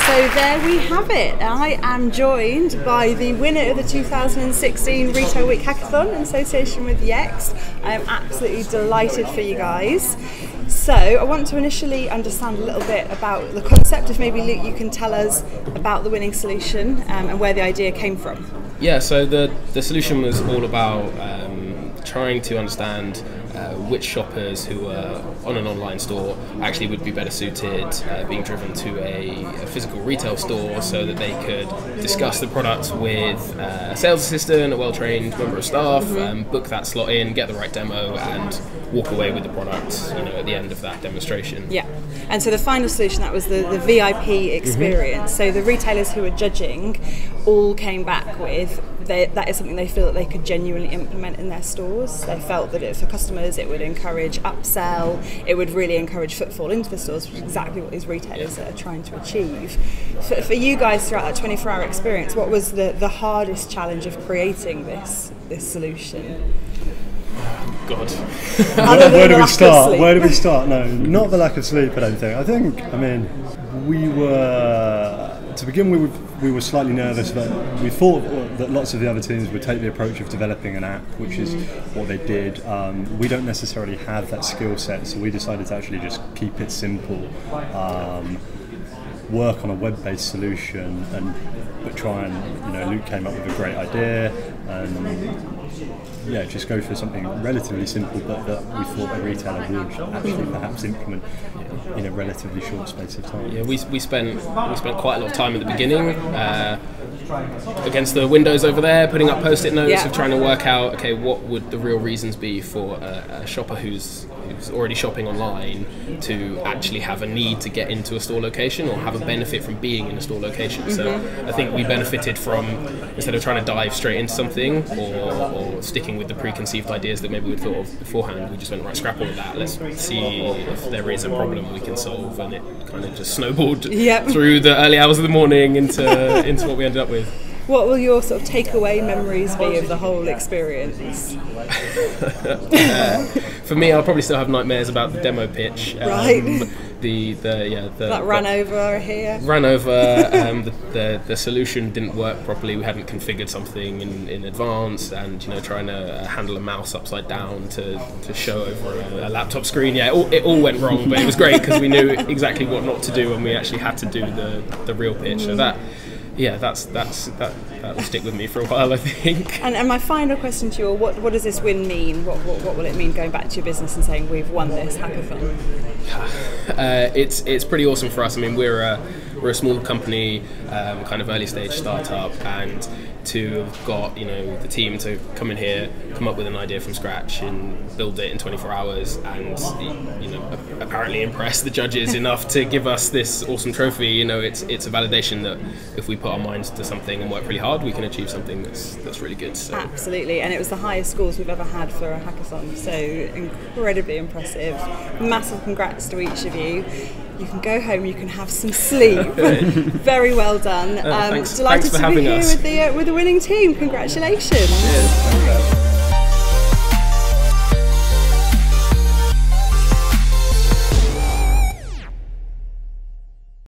So there we have it. I am joined by the winner of the 2016 Retail Week Hackathon in association with Yext. I am absolutely delighted for you guys. So I want to initially understand a little bit about the concept. If maybe Luke, you can tell us about the winning solution and where the idea came from. Yeah, so the solution was all about trying to understand which shoppers who were on an online store actually would be better suited being driven to a physical retail store so that they could discuss the product with a sales assistant, a well-trained member of staff, book that slot in, get the right demo and walk away with the product, at the end of that demonstration. Yeah, and so the final solution, that was the VIP experience. So the retailers who were judging all came back with that is something they feel that they could genuinely implement in their stores. They felt that for customers it would encourage upsell, it would really encourage footfall into the stores, which is exactly what these retailers are trying to achieve. For you guys throughout that 24-hour experience, what was the hardest challenge of creating this solution? God. Where do we start? Where do we start? No, not the lack of sleep, I don't think. I mean, we were, to begin with, we were slightly nervous, but we thought that lots of the other teams would take the approach of developing an app, which is what they did. We don't necessarily have that skill set, so we decided to actually just keep it simple, work on a web-based solution, but try and, Luke came up with a great idea, and just go for something relatively simple, but that we thought a retailer would actually perhaps implement in a relatively short space of time. Yeah, we spent quite a lot of time at the beginning against the windows over there, putting up post-it notes of trying to work out, okay, what would the real reasons be for a shopper who's already shopping online to actually have a need to get into a store location or have a benefit from being in a store location. So I think we benefited from, instead of trying to dive straight into something or sticking with the preconceived ideas that maybe we'd thought of beforehand, we just went, right, scrap all of that, let's see if there is a problem we can solve, and it kind of just snowballed through the early hours of the morning into what we ended up with. What will your sort of takeaway memories be of the whole experience? For me, I'll probably still have nightmares about the demo pitch. Right. That ran over here. Ran over. The solution didn't work properly. We hadn't configured something in advance, and trying to handle a mouse upside down to show over a laptop screen. Yeah, it all went wrong, but it was great because we knew exactly what not to do, and we actually had to do the real pitch. So that will stick with me for a while, I think. And my final question to you all, what does this win mean? What will it mean going back to your business and saying we've won this hackathon? It's pretty awesome for us. I mean, we're a small company, kind of early stage startup, and to have got the team to come in here, come up with an idea from scratch and build it in 24 hours, and apparently impress the judges enough to give us this awesome trophy. It's a validation that if we put our minds to something and work really hard, we can achieve something that's really good. So. Absolutely, and it was the highest scores we've ever had for a hackathon, so incredibly impressive. Massive congrats to each of you. You can go home, you can have some sleep. Very well done. Thanks Delighted for to having be us. here with the winning team. Congratulations. Cheers.